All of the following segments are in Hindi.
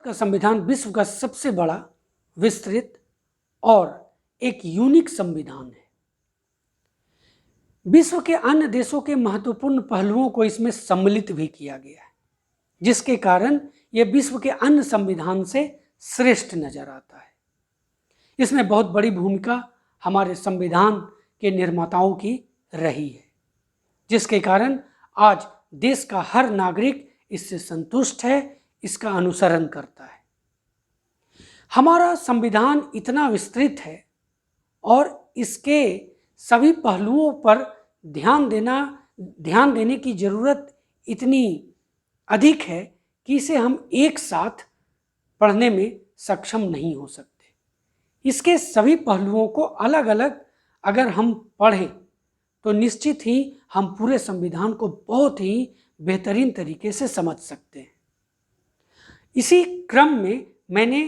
का संविधान विश्व का सबसे बड़ा, विस्तृत और एक यूनिक संविधान है। विश्व के अन्य देशों के महत्वपूर्ण पहलुओं को इसमें सम्मिलित भी किया गया है, जिसके कारण यह विश्व के अन्य संविधान से श्रेष्ठ नजर आता है। इसमें बहुत बड़ी भूमिका हमारे संविधान के निर्माताओं की रही है, जिसके कारण आज देश का हर नागरिक इससे संतुष्ट है, इसका अनुसरण करता है। हमारा संविधान इतना विस्तृत है और इसके सभी पहलुओं पर ध्यान देने की ज़रूरत इतनी अधिक है कि इसे हम एक साथ पढ़ने में सक्षम नहीं हो सकते। इसके सभी पहलुओं को अलग अलग अगर हम पढ़ें तो निश्चित ही हम पूरे संविधान को बहुत ही बेहतरीन तरीके से समझ सकते हैं। इसी क्रम में मैंने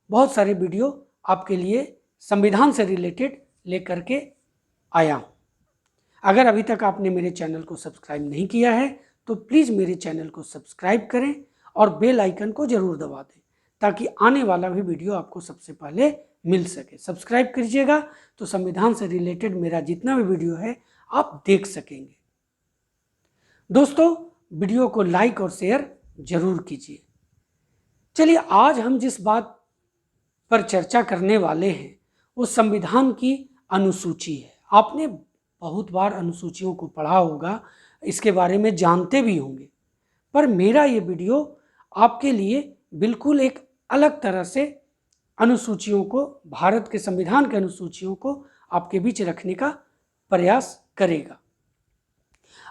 बहुत सारे वीडियो आपके लिए संविधान से रिलेटेड लेकर के आया हूँ। अगर अभी तक आपने मेरे चैनल को सब्सक्राइब नहीं किया है तो प्लीज़ मेरे चैनल को सब्सक्राइब करें और बेल आइकन को ज़रूर दबा दें, ताकि आने वाला भी वीडियो आपको सबसे पहले मिल सके। सब्सक्राइब कीजिएगा तो संविधान से रिलेटेड मेरा जितना भी वीडियो है आप देख सकेंगे। दोस्तों, वीडियो को लाइक और शेयर जरूर कीजिए। चलिए, आज हम जिस बात पर चर्चा करने वाले हैं वो संविधान की अनुसूची है। आपने बहुत बार अनुसूचियों को पढ़ा होगा, इसके बारे में जानते भी होंगे, पर मेरा ये वीडियो आपके लिए बिल्कुल एक अलग तरह से अनुसूचियों को, भारत के संविधान के अनुसूचियों को आपके बीच रखने का प्रयास करेगा।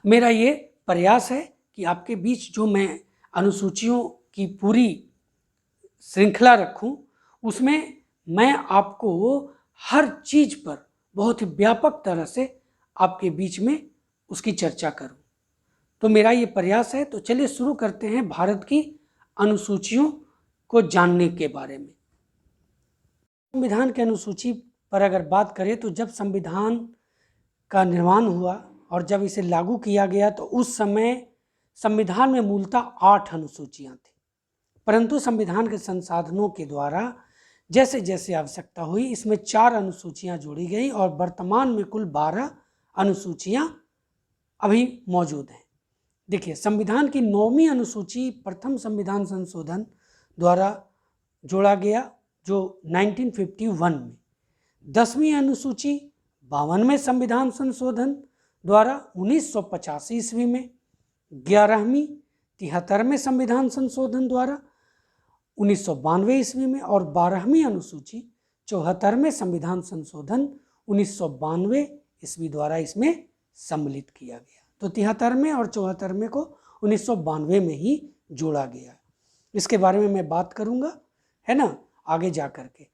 मेरा ये प्रयास है कि आपके बीच जो मैं अनुसूचियों की पूरी श्रृंखला रखूं, उसमें मैं आपको हर चीज़ पर बहुत ही व्यापक तरह से आपके बीच में उसकी चर्चा करूं। तो मेरा ये प्रयास है। तो चलिए शुरू करते हैं भारत की अनुसूचियों को जानने के बारे में। संविधान की अनुसूची पर अगर बात करें तो जब संविधान का निर्माण हुआ और जब इसे लागू किया गया तो उस समय संविधान में मूलतः 8 अनुसूचियां थी, परंतु संविधान के संसाधनों के द्वारा जैसे जैसे आवश्यकता हुई इसमें 4 अनुसूचियां जोड़ी गई और वर्तमान में कुल 12 अनुसूचियां अभी मौजूद हैं। देखिए, संविधान की 9वीं अनुसूची प्रथम संविधान संशोधन द्वारा जोड़ा गया जो 1951 में, 10वीं अनुसूची 52वें संविधान संशोधन द्वारा 1985 ईस्वी में, 11वीं 73वें संविधान संशोधन द्वारा 1992 ईस्वी में और 12वीं अनुसूची 74वें संविधान संशोधन 1992 ईस्वी द्वारा इसमें सम्मिलित किया गया। तो 73वें और 74वें को 1992 में ही जोड़ा गया। इसके बारे में मैं बात करूंगा, है ना, आगे जा करके।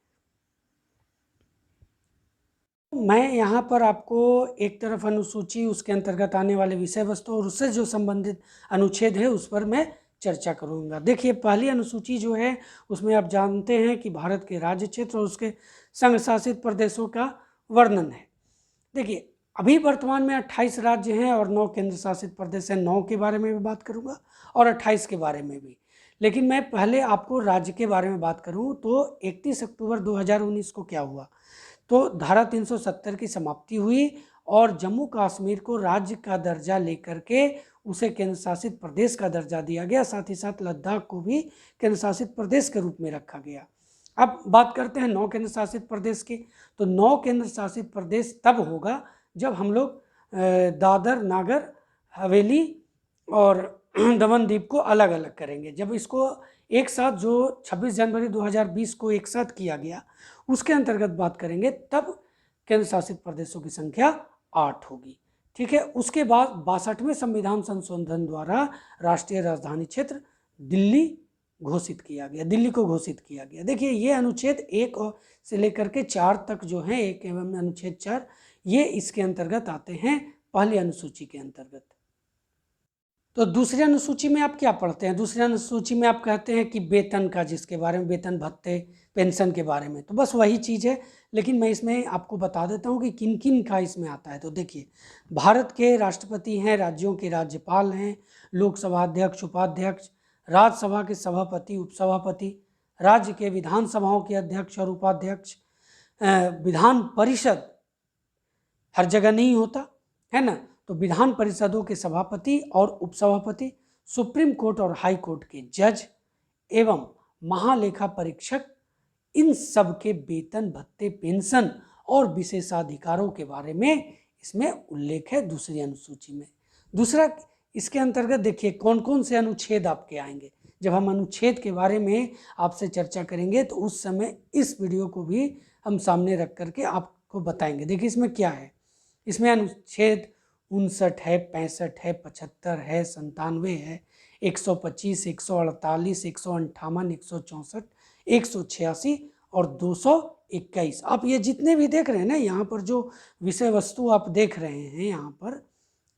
मैं यहाँ पर आपको एक तरफ अनुसूची, उसके अंतर्गत आने वाले विषय वस्तु और उससे जो संबंधित अनुच्छेद है उस पर मैं चर्चा करूँगा। देखिए, पहली अनुसूची जो है उसमें आप जानते हैं कि भारत के राज्य क्षेत्र और उसके संघ शासित प्रदेशों का वर्णन है। देखिए, अभी वर्तमान में 28 राज्य हैं और 9 केंद्र शासित प्रदेश हैं। 9 के बारे में भी बात करूँगा और 28 के बारे में भी, लेकिन मैं पहले आपको राज्य के बारे में बात करूँ तो 31 अक्टूबर 2019 को क्या हुआ, तो धारा 370 की समाप्ति हुई और जम्मू कश्मीर को राज्य का दर्जा लेकर के उसे केंद्र शासित प्रदेश का दर्जा दिया गया। साथ ही साथ लद्दाख को भी केंद्र शासित प्रदेश के रूप में रखा गया। अब बात करते हैं 9 केंद्र शासित प्रदेश की। तो 9 केंद्र शासित प्रदेश तब होगा जब हम लोग दादर नागर हवेली और दमन द्वीप को अलग अलग करेंगे। जब इसको एक साथ, जो 26 जनवरी 2020 को एक साथ किया गया, उसके अंतर्गत बात करेंगे, तब केंद्र शासित प्रदेशों की संख्या 8 होगी। ठीक है। उसके बाद 62वें संविधान संशोधन द्वारा राष्ट्रीय राजधानी क्षेत्र दिल्ली घोषित किया गया, दिल्ली को घोषित किया गया। देखिए, ये अनुच्छेद 1 से लेकर के 4 तक जो है, 1 एवं अनुच्छेद 4, ये इसके अंतर्गत आते हैं, पहली अनुसूची के अंतर्गत। तो दूसरी अनुसूची में आप क्या पढ़ते हैं? दूसरी अनुसूची में आप कहते हैं कि वेतन का, जिसके बारे में, वेतन भत्ते पेंशन के बारे में, तो बस वही चीज़ है, लेकिन मैं इसमें आपको बता देता हूँ कि किन किन का इसमें आता है। तो देखिए, भारत के राष्ट्रपति हैं, राज्यों के राज्यपाल हैं, लोकसभा अध्यक्ष, उपाध्यक्ष, राज्यसभा के सभापति, उपसभापति, राज्य के विधानसभाओं के अध्यक्ष और उपाध्यक्ष, विधान परिषद हर जगह नहीं होता है ना, तो विधान परिषदों के सभापति और उपसभापति, सुप्रीम कोर्ट और हाई कोर्ट के जज एवं महालेखा परीक्षक, इन सब के वेतन भत्ते, पेंशन और विशेषाधिकारों के बारे में इसमें उल्लेख है दूसरी अनुसूची में। दूसरा, इसके अंतर्गत देखिए कौन कौन से अनुच्छेद आपके आएंगे। जब हम अनुच्छेद के बारे में आपसे चर्चा करेंगे तो उस समय इस वीडियो को भी हम सामने रख करके आपको बताएंगे। देखिए इसमें क्या है, इसमें अनुच्छेद 59 है, 65 है, 75 है, 97 है, 125, 148, 158, 164, 186 और 221। आप ये जितने भी देख रहे हैं ना, यहाँ पर जो विषय वस्तु आप देख रहे हैं यहाँ पर,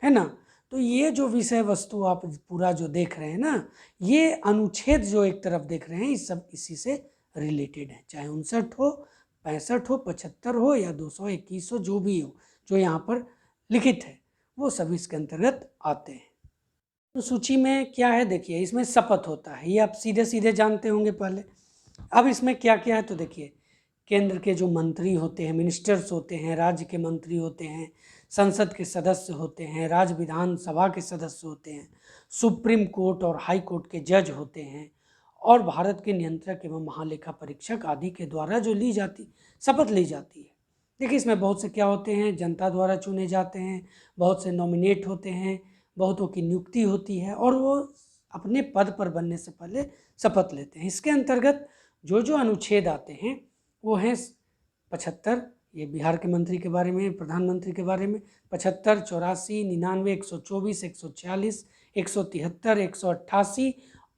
है ना, तो ये जो विषय वस्तु आप पूरा जो देख रहे हैं ना, ये अनुच्छेद जो एक तरफ देख रहे हैं, इस सब इसी से रिलेटेड है। चाहे 59 हो, 65 हो, 75 हो या 221 हो, जो भी हो, जो यहाँ पर लिखित है वो सभी इसके अंतर्गत आते हैं। तो सूची में क्या है देखिए, इसमें शपथ होता है, ये आप सीधे सीधे जानते होंगे पहले। अब इसमें क्या क्या है तो देखिए, केंद्र के जो मंत्री होते हैं, मिनिस्टर्स होते हैं, राज्य के मंत्री होते हैं, संसद के सदस्य होते हैं, राज्य विधानसभा के सदस्य होते हैं, सुप्रीम कोर्ट और हाई कोर्ट के जज होते हैं, और भारत के नियंत्रक एवं महालेखा परीक्षक आदि के द्वारा जो शपथ ली जाती है। देखिए इसमें बहुत से क्या होते हैं, जनता द्वारा चुने जाते हैं, बहुत से नॉमिनेट होते हैं, बहुतों की नियुक्ति होती है और वो अपने पद पर बनने से पहले शपथ लेते हैं। इसके अंतर्गत जो जो अनुच्छेद आते हैं वो हैं 75, ये बिहार के मंत्री के बारे में, प्रधानमंत्री के बारे में, 75, 84, 99, 124, 146, 173, 188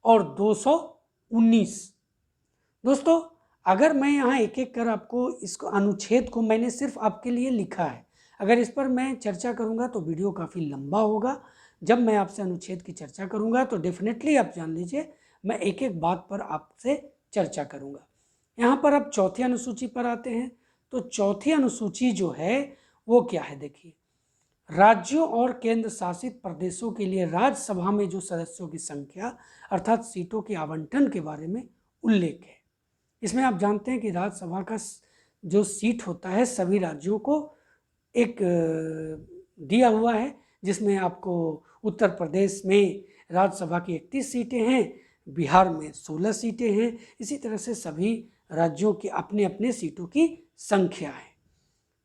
और 219। दोस्तों अगर मैं यहाँ एक एक कर आपको इसको अनुच्छेद को मैंने सिर्फ आपके लिए लिखा है, अगर इस पर मैं चर्चा करूँगा तो वीडियो काफ़ी लंबा होगा। जब मैं आपसे अनुच्छेद की चर्चा करूँगा तो डेफिनेटली आप जान लीजिए मैं एक एक बात पर आपसे चर्चा करूँगा। यहाँ पर अब चौथी अनुसूची पर आते हैं। तो चौथी अनुसूची जो है वो क्या है देखिए, राज्यों और केंद्र शासित प्रदेशों के लिए राज्यसभा में जो सदस्यों की संख्या अर्थात सीटों के आवंटन के बारे में उल्लेख है। इसमें आप जानते हैं कि राज्यसभा का जो सीट होता है सभी राज्यों को एक दिया हुआ है, जिसमें आपको उत्तर प्रदेश में राज्यसभा की 31 सीटें हैं, बिहार में 16 सीटें हैं। इसी तरह से सभी राज्यों की अपने अपने सीटों की संख्या है।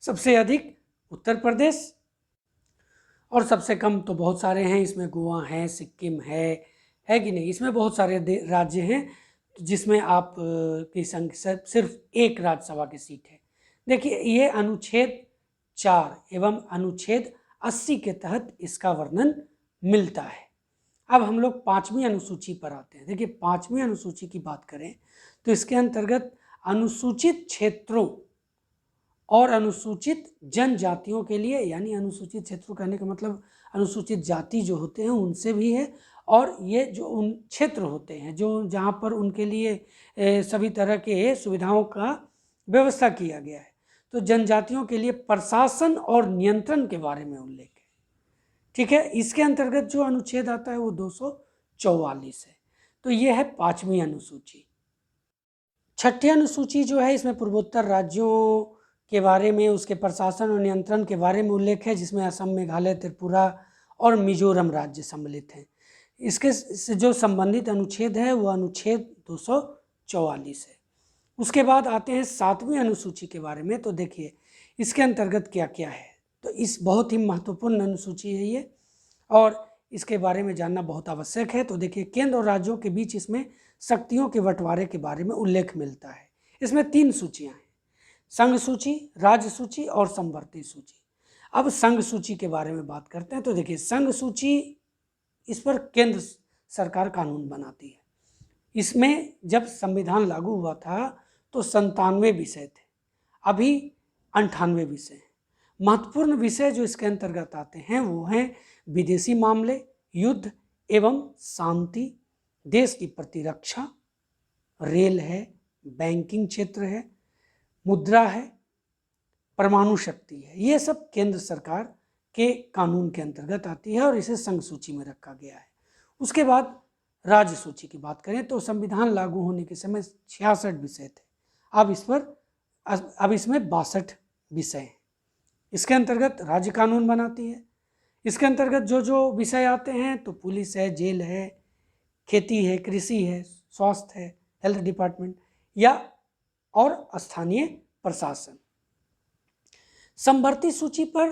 सबसे अधिक उत्तर प्रदेश और सबसे कम तो बहुत सारे हैं, इसमें गोवा है, सिक्किम है कि नहीं। इसमें बहुत सारे राज्य हैं जिसमें आप की संख्या सिर्फ एक राज्यसभा की सीट है। देखिए ये अनुच्छेद 4 एवं अनुच्छेद 80 के तहत इसका वर्णन मिलता है। अब हम लोग 5वीं अनुसूची पर आते हैं। देखिए 5वीं अनुसूची की बात करें तो इसके अंतर्गत अनुसूचित क्षेत्रों और अनुसूचित जनजातियों के लिए, यानी अनुसूचित क्षेत्रों कहने का मतलब अनुसूचित जाति जो होते हैं उनसे भी है, और ये जो उन क्षेत्र होते हैं जो जहाँ पर उनके लिए सभी तरह के सुविधाओं का व्यवस्था किया गया है। तो जनजातियों के लिए प्रशासन और नियंत्रण के बारे में उल्लेख है। ठीक है, इसके अंतर्गत जो अनुच्छेद आता है वो 244 है। तो ये है 5वीं अनुसूची। 6ठी अनुसूची जो है इसमें पूर्वोत्तर राज्यों के बारे में, उसके प्रशासन और नियंत्रण के बारे में उल्लेख है, जिसमें असम, मेघालय, त्रिपुरा और मिजोरम राज्य सम्मिलित हैं। इसके से जो संबंधित अनुच्छेद है वो अनुच्छेद 244 है। उसके बाद आते हैं 7वीं अनुसूची के बारे में। तो देखिए इसके अंतर्गत क्या क्या है, तो इस बहुत ही महत्वपूर्ण अनुसूची है ये, और इसके बारे में जानना बहुत आवश्यक है। तो देखिए केंद्र और राज्यों के बीच इसमें शक्तियों के बंटवारे के बारे में उल्लेख मिलता है। इसमें 3 सूचियाँ हैं, संघ सूची, राज्य सूची और समवर्ती सूची। अब संघ सूची के बारे में बात करते हैं। तो देखिए संघ सूची, इस पर केंद्र सरकार कानून बनाती है। इसमें जब संविधान लागू हुआ था तो 97 विषय थे, अभी 98 विषय हैं। महत्वपूर्ण विषय जो इसके अंतर्गत आते हैं वो हैं विदेशी मामले, युद्ध एवं शांति, देश की प्रतिरक्षा, रेल है, बैंकिंग क्षेत्र है, मुद्रा है, परमाणु शक्ति है। ये सब केंद्र सरकार के कानून के अंतर्गत आती है और इसे संघ सूची में रखा गया है। उसके बाद राज्य सूची की बात करें तो संविधान लागू होने के समय 66 विषय थे, अब इसमें 62 विषय हैं। इसके अंतर्गत राज्य कानून बनाती है। इसके अंतर्गत जो जो विषय आते हैं तो पुलिस है, जेल है, खेती है, कृषि है, स्वास्थ्य है, हेल्थ डिपार्टमेंट या और स्थानीय प्रशासन। समवर्ती सूची पर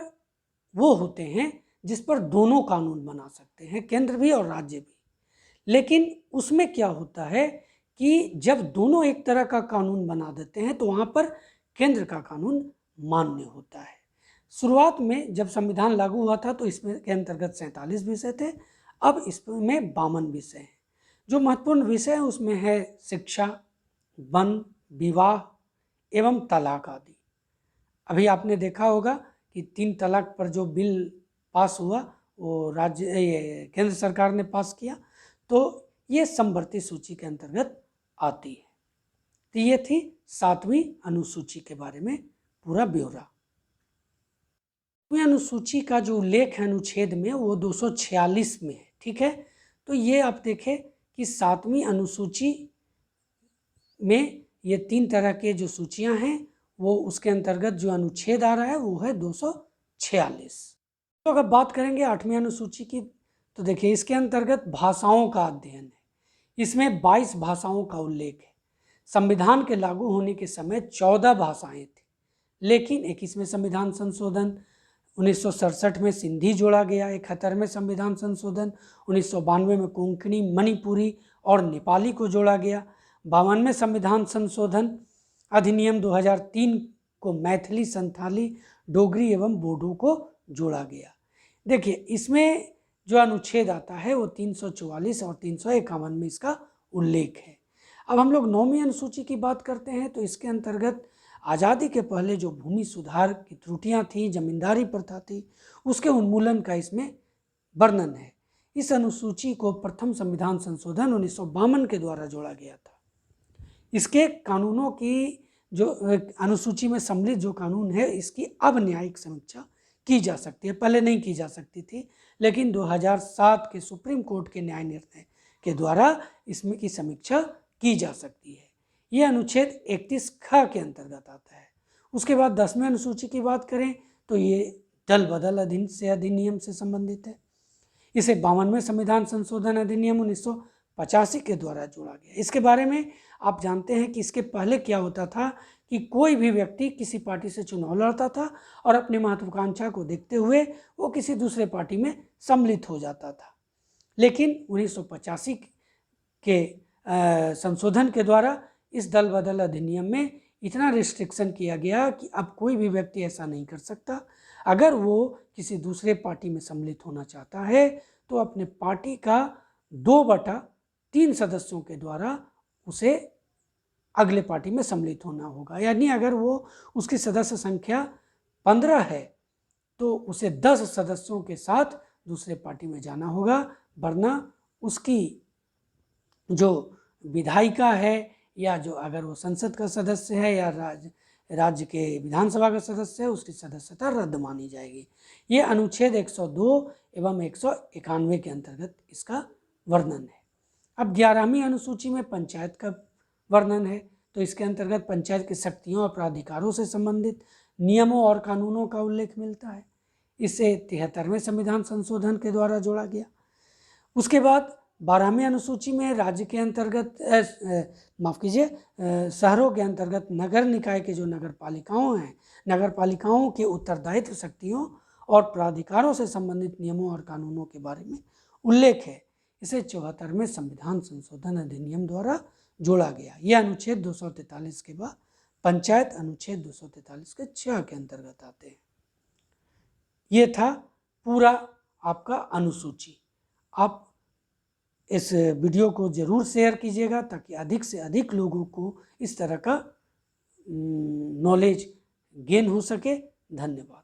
वो होते हैं जिस पर दोनों कानून बना सकते हैं, केंद्र भी और राज्य भी। लेकिन उसमें क्या होता है कि जब दोनों एक तरह का कानून बना देते हैं तो वहाँ पर केंद्र का कानून मान्य होता है। शुरुआत में जब संविधान लागू हुआ था तो इसमें के अंतर्गत 47 विषय थे, अब इसमें 52 विषय हैं। जो महत्वपूर्ण विषय हैं उसमें है शिक्षा, वन, विवाह एवं तलाक आदि। अभी आपने देखा होगा कि 3 तलाक पर जो बिल पास हुआ वो केंद्र सरकार ने पास किया, तो ये समवर्ती सूची के अंतर्गत आती है। तो ये थी 7वीं अनुसूची के बारे में पूरा ब्यौरा। अनुसूची का जो उल्लेख है अनुच्छेद में वो 246 में है, ठीक है। तो ये आप देखें कि 7वीं अनुसूची में ये 3 तरह के जो सूचियां हैं वो उसके अंतर्गत जो अनुच्छेद आ रहा है वो है 246। तो अगर बात करेंगे 8वीं अनुसूची की तो देखिए इसके अंतर्गत भाषाओं का अध्ययन है। इसमें 22 भाषाओं का उल्लेख है। संविधान के लागू होने के समय 14 भाषाएं थी, लेकिन 21वें संविधान संशोधन 1967 में सिंधी जोड़ा गया, 71वें संविधान संशोधन 1992 में कोंकणी, मणिपुरी और नेपाली को जोड़ा गया, 52वें संविधान संशोधन अधिनियम 2003 को मैथिली, संथाली, डोगरी एवं बोडो को जोड़ा गया। देखिए इसमें जो अनुच्छेद आता है वो 344 और 351 में इसका उल्लेख है। अब हम लोग 9वीं अनुसूची की बात करते हैं तो इसके अंतर्गत आज़ादी के पहले जो भूमि सुधार की त्रुटियां थी, जमींदारी प्रथा थी, उसके उन्मूलन का इसमें वर्णन है। इस अनुसूची को प्रथम संविधान संशोधन 1952 के द्वारा जोड़ा गया था। इसके कानूनों की जो अनुसूची में सम्मिलित जो कानून है इसकी अब न्यायिक समीक्षा की जा सकती है, पहले नहीं की जा सकती थी, लेकिन 2007 के सुप्रीम कोर्ट के न्याय निर्णय के द्वारा इसमें की समीक्षा की जा सकती है। ये अनुच्छेद 31 ख के अंतर्गत आता है। उसके बाद 10वीं अनुसूची की बात करें तो ये दल बदल अधिनियम से संबंधित है। इसे 52वें संविधान संशोधन अधिनियम 1985 के द्वारा जोड़ा गया। इसके बारे में आप जानते हैं कि इसके पहले क्या होता था कि कोई भी व्यक्ति किसी पार्टी से चुनाव लड़ता था और अपनी महत्वाकांक्षा को देखते हुए वो किसी दूसरे पार्टी में सम्मिलित हो जाता था। लेकिन 1985 के संशोधन के द्वारा इस दल बदल अधिनियम में इतना रिस्ट्रिक्शन किया गया कि अब कोई भी व्यक्ति ऐसा नहीं कर सकता। अगर वो किसी दूसरे पार्टी में सम्मिलित होना चाहता है तो अपने पार्टी का 2/3 सदस्यों के द्वारा उसे अगले पार्टी में सम्मिलित होना होगा। यानी अगर वो उसकी सदस्य संख्या 15 है तो उसे 10 सदस्यों के साथ दूसरे पार्टी में जाना होगा, वरना उसकी जो विधायिका है या जो अगर वो संसद का सदस्य है या राज्य के विधानसभा का सदस्य है उसकी सदस्यता रद्द मानी जाएगी। ये अनुच्छेद 102 एवं 191 के अंतर्गत इसका वर्णन है। अब 11वीं अनुसूची में पंचायत का वर्णन है, तो इसके अंतर्गत पंचायत की शक्तियों और प्राधिकारों से संबंधित नियमों और कानूनों का उल्लेख मिलता है। इसे 73वें संविधान संशोधन के द्वारा जोड़ा गया। उसके बाद 12वीं अनुसूची में राज्य के अंतर्गत शहरों के अंतर्गत नगर निकाय के जो नगर पालिकाओं हैं, नगर पालिकाओं के उत्तरदायित्व, शक्तियों और प्राधिकारों से संबंधित नियमों और कानूनों के बारे में उल्लेख है। इसे 74वें संविधान संशोधन अधिनियम द्वारा जोड़ा गया। यह अनुच्छेद 243 के बाद पंचायत अनुच्छेद 243 के 6 के अंतर्गत आते हैं। ये था पूरा आपका अनुसूची। आप इस वीडियो को ज़रूर शेयर कीजिएगा ताकि अधिक से अधिक लोगों को इस तरह का नॉलेज गेन हो सके। धन्यवाद।